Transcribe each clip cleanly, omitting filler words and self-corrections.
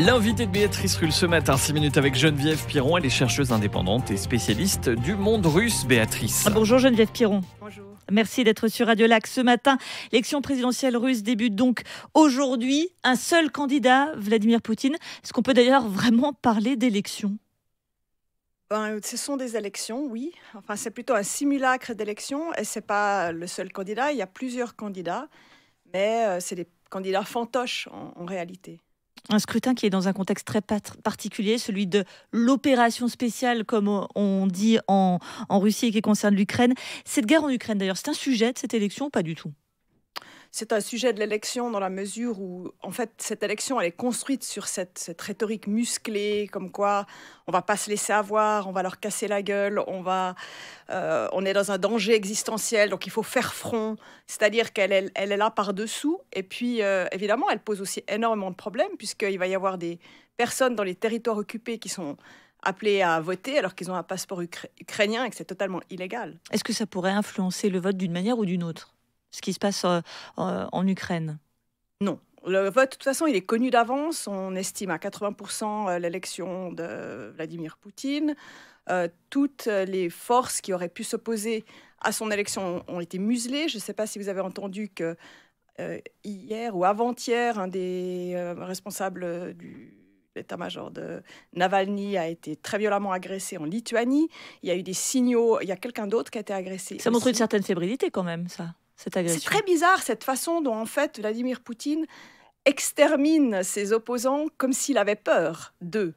L'invité de Béatrice Rulle ce matin, 6 minutes avec Geneviève Piron. Elle est chercheuse indépendante et spécialiste du monde russe, Béatrice. Bonjour Geneviève Piron. Bonjour. Merci d'être sur Radio Lac ce matin. L'élection présidentielle russe débute donc aujourd'hui. Un seul candidat, Vladimir Poutine. Est-ce qu'on peut d'ailleurs vraiment parler d'élection ? Ce sont des élections, oui. Enfin, c'est plutôt un simulacre d'élection et ce n'est pas le seul candidat. Il y a plusieurs candidats, mais c'est des candidats fantoches en réalité. Un scrutin qui est dans un contexte très particulier, celui de l'opération spéciale, comme on dit en Russie, et qui concerne l'Ukraine. Cette guerre en Ukraine, d'ailleurs, c'est un sujet de cette élection ou pas du tout ? C'est un sujet de l'élection dans la mesure où, en fait, cette élection, elle est construite sur cette rhétorique musclée, comme quoi on va pas se laisser avoir, on va leur casser la gueule, on est dans un danger existentiel, donc il faut faire front. C'est-à-dire qu'elle est là par-dessous. Et puis, évidemment, elle pose aussi énormément de problèmes, puisqu'il va y avoir des personnes dans les territoires occupés qui sont appelées à voter alors qu'ils ont un passeport ukrainien et que c'est totalement illégal. Est-ce que ça pourrait influencer le vote d'une manière ou d'une autre ? Ce qui se passe en Ukraine? Non. Le vote, de toute façon, il est connu d'avance. On estime à 80% l'élection de Vladimir Poutine. Toutes les forces qui auraient pu s'opposer à son élection ont été muselées. Je ne sais pas si vous avez entendu que hier ou avant-hier, un des responsables du l'état-major de Navalny a été très violemment agressé en Lituanie. Il y a eu des signaux. Il y a quelqu'un d'autre qui a été agressé. Ça montre une certaine fébrilité quand même, ça. C'est très bizarre, cette façon dont, en fait, Vladimir Poutine extermine ses opposants comme s'il avait peur d'eux.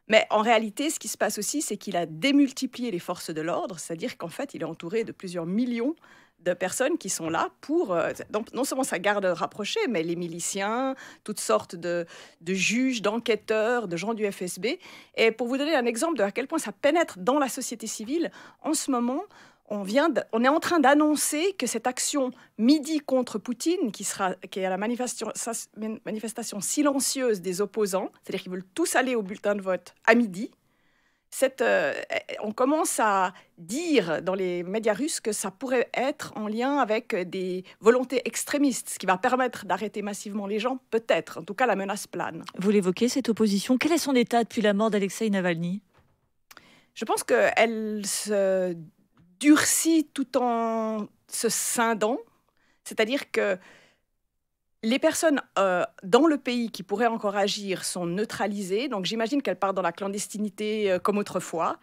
Mais en réalité, ce qui se passe aussi, c'est qu'il a démultiplié les forces de l'ordre, c'est-à-dire qu'en fait, il est entouré de plusieurs millions de personnes qui sont là pour, donc, non seulement sa garde rapprochée, mais les miliciens, toutes sortes de juges, d'enquêteurs, de gens du FSB. Et pour vous donner un exemple de à quel point ça pénètre dans la société civile, en ce moment, on est en train d'annoncer que cette action midi contre Poutine, qui est à la manifestation silencieuse des opposants, c'est-à-dire qu'ils veulent tous aller au bulletin de vote à midi, on commence à dire dans les médias russes que ça pourrait être en lien avec des volontés extrémistes, ce qui va permettre d'arrêter massivement les gens, peut-être. En tout cas, la menace plane. Vous l'évoquez, cette opposition. Quel est son état depuis la mort d'Alexeï Navalny ? Je pense qu'elle se durcit tout en se scindant, c'est-à-dire que les personnes dans le pays qui pourraient encore agir sont neutralisées, donc j'imagine qu'elles partent dans la clandestinité comme autrefois.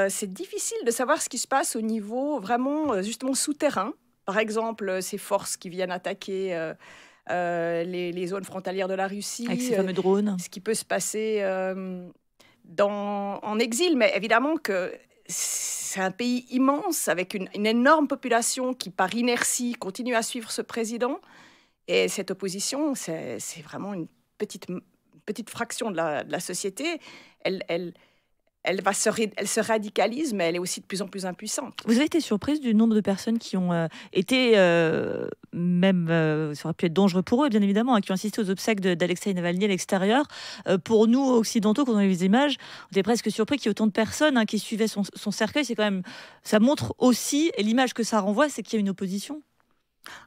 C'est difficile de savoir ce qui se passe au niveau vraiment justement souterrain. Par exemple, ces forces qui viennent attaquer les zones frontalières de la Russie. Avec ces fameux drones. Ce qui peut se passer en exil, mais évidemment que c'est un pays immense avec une énorme population qui, par inertie, continue à suivre ce président. Et cette opposition, c'est vraiment une petite fraction de la société. Elle se radicalise, mais elle est aussi de plus en plus impuissante. Vous avez été surprise du nombre de personnes qui ont été, ça aurait pu être dangereux pour eux, bien évidemment, hein, qui ont assisté aux obsèques d'Alexeï Navalny à l'extérieur. Pour nous, occidentaux, quand on a vu les images, on était presque surpris qu'il y ait autant de personnes qui suivaient son cercueil. C'est quand même, ça montre aussi, et l'image que ça renvoie, c'est qu'il y a une opposition.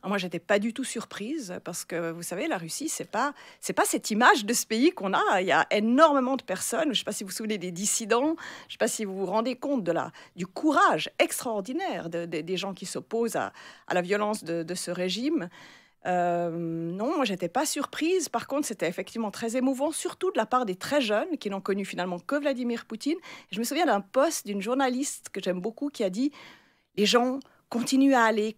Moi, je n'étais pas du tout surprise parce que, vous savez, la Russie, c'est pas cette image de ce pays qu'on a. Il y a énormément de personnes. Je ne sais pas si vous vous souvenez des dissidents. Je ne sais pas si vous vous rendez compte du courage extraordinaire des gens qui s'opposent à la violence de ce régime. Non, moi, je n'étais pas surprise. Par contre, c'était effectivement très émouvant, surtout de la part des très jeunes qui n'ont connu finalement que Vladimir Poutine. Je me souviens d'un post d'une journaliste que j'aime beaucoup qui a dit « Les gens... Continue à aller.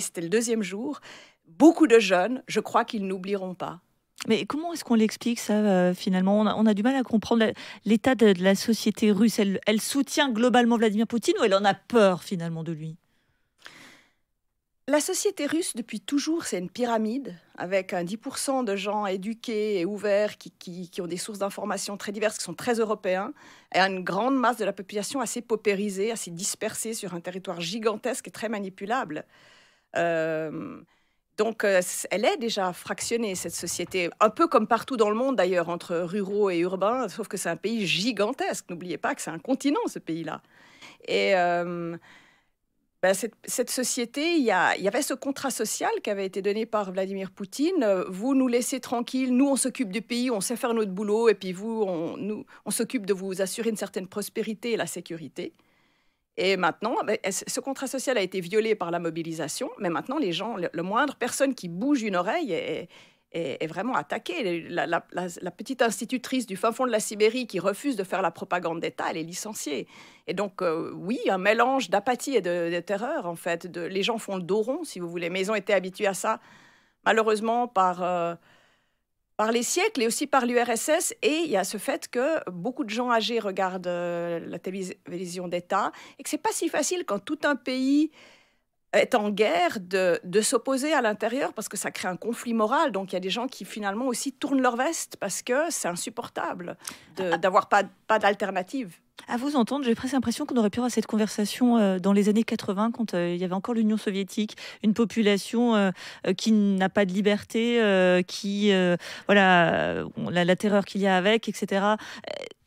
C'était le 2e jour. Beaucoup de jeunes, je crois qu'ils n'oublieront pas. » Mais comment est-ce qu'on l'explique, ça, finalement ? On a du mal à comprendre l'état de la société russe. Elle soutient globalement Vladimir Poutine ou elle en a peur, finalement, de lui ? La société russe, depuis toujours, c'est une pyramide avec un 10% de gens éduqués et ouverts qui ont des sources d'informations très diverses, qui sont très européens, et une grande masse de la population assez paupérisée, assez dispersée sur un territoire gigantesque et très manipulable. Donc, elle est déjà fractionnée, cette société, un peu comme partout dans le monde d'ailleurs, entre ruraux et urbains, sauf que c'est un pays gigantesque. N'oubliez pas que c'est un continent, ce pays-là. Et Cette société, il y avait ce contrat social qui avait été donné par Vladimir Poutine. Vous nous laissez tranquilles, nous on s'occupe du pays, on sait faire notre boulot, et puis vous, on s'occupe de vous assurer une certaine prospérité et la sécurité. Et maintenant, ce contrat social a été violé par la mobilisation, mais maintenant les gens, le moindre personne qui bouge une oreille est vraiment attaquée. La petite institutrice du fin fond de la Sibérie qui refuse de faire la propagande d'État, elle est licenciée. Et donc, oui, un mélange d'apathie et de terreur, en fait. Les gens font le dos rond, si vous voulez. Mais ils ont été habitués à ça, malheureusement, par les siècles et aussi par l'URSS. Et il y a ce fait que beaucoup de gens âgés regardent la télévision d'État et que c'est pas si facile quand tout un pays est en guerre de s'opposer à l'intérieur parce que ça crée un conflit moral. Donc, il y a des gens qui, finalement, aussi tournent leur veste parce que c'est insupportable d'avoir pas d'alternative. À vous entendre, j'ai presque l'impression qu'on aurait pu avoir cette conversation dans les années 80, quand il y avait encore l'Union soviétique, une population qui n'a pas de liberté, la terreur qu'il y a avec, etc.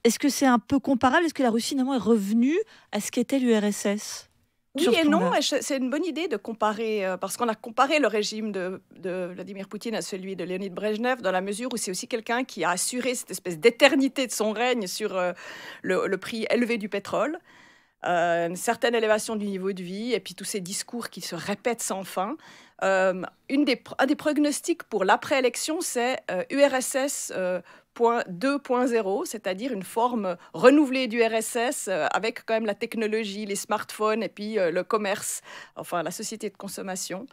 Est-ce que c'est un peu comparable ? Est-ce que la Russie, finalement, est revenue à ce qu'était l'URSS ? Oui et non, c'est une bonne idée de comparer, parce qu'on a comparé le régime de Vladimir Poutine à celui de Léonid Brejnev, dans la mesure où c'est aussi quelqu'un qui a assuré cette espèce d'éternité de son règne sur le prix élevé du pétrole, une certaine élévation du niveau de vie, et puis tous ces discours qui se répètent sans fin. Un des pronostics pour l'après-élection, c'est URSS 2.0, c'est-à-dire une forme renouvelée du RSS avec quand même la technologie, les smartphones et puis le commerce, enfin la société de consommation.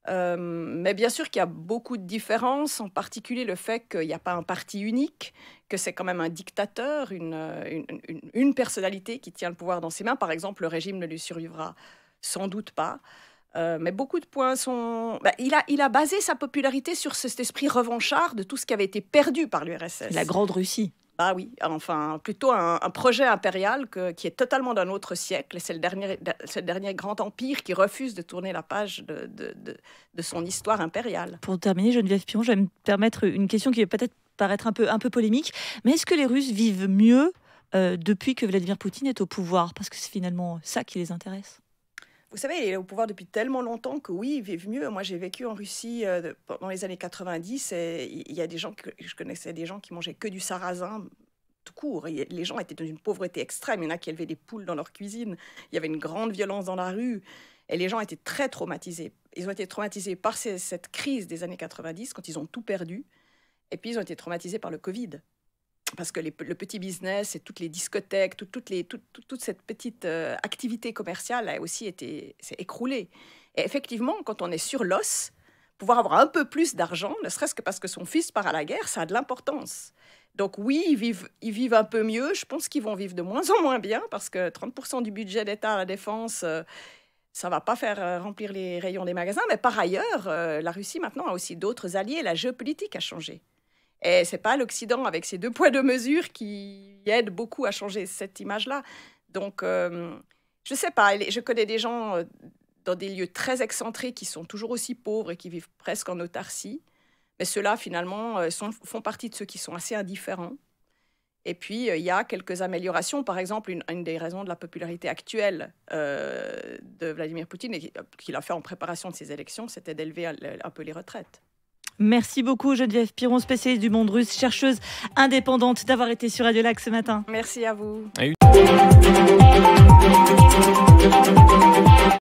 Mais bien sûr qu'il y a beaucoup de différences, en particulier le fait qu'il n'y a pas un parti unique, que c'est quand même un dictateur, une personnalité qui tient le pouvoir dans ses mains. Par exemple, le régime ne lui survivra sans doute pas. Mais beaucoup de points sont... il a basé sa popularité sur cet esprit revanchard de tout ce qui avait été perdu par l'URSS. La Grande Russie. Ah oui, enfin, plutôt un projet impérial qui est totalement d'un autre siècle. Et c'est le dernier grand empire qui refuse de tourner la page de son histoire impériale. Pour terminer, Geneviève Piron, je vais me permettre une question qui va peut-être paraître un peu polémique. Mais est-ce que les Russes vivent mieux depuis que Vladimir Poutine est au pouvoir ? Parce que c'est finalement ça qui les intéresse. Vous savez, il est au pouvoir depuis tellement longtemps que oui, ils vivent mieux. Moi, j'ai vécu en Russie pendant les années 90 et il y a des gens je connaissais des gens qui mangeaient que du sarrasin tout court. Les gens étaient dans une pauvreté extrême. Il y en a qui élevaient des poules dans leur cuisine. Il y avait une grande violence dans la rue. Et les gens étaient très traumatisés. Ils ont été traumatisés par cette crise des années 90, quand ils ont tout perdu. Et puis, ils ont été traumatisés par le Covid. Parce que le petit business et toutes les discothèques, toute cette petite activité commerciale a aussi s'est écroulée. Et effectivement, quand on est sur l'os, pouvoir avoir un peu plus d'argent, ne serait-ce que parce que son fils part à la guerre, ça a de l'importance. Donc oui, ils vivent un peu mieux. Je pense qu'ils vont vivre de moins en moins bien, parce que 30% du budget d'État à la défense, ça ne va pas faire remplir les rayons des magasins. Mais par ailleurs, la Russie maintenant a aussi d'autres alliés. La géopolitique a changé. Et ce n'est pas l'Occident, avec ses 2 poids 2 mesures, qui aide beaucoup à changer cette image-là. Donc, je ne sais pas, je connais des gens dans des lieux très excentrés qui sont toujours aussi pauvres et qui vivent presque en autarcie. Mais ceux-là, finalement, font partie de ceux qui sont assez indifférents. Et puis, il y a quelques améliorations. Par exemple, une des raisons de la popularité actuelle de Vladimir Poutine, et qu'il a fait en préparation de ses élections, c'était d'élever un peu les retraites. Merci beaucoup Geneviève Piron, spécialiste du monde russe, chercheuse indépendante, d'avoir été sur Radio Lac ce matin. Merci à vous.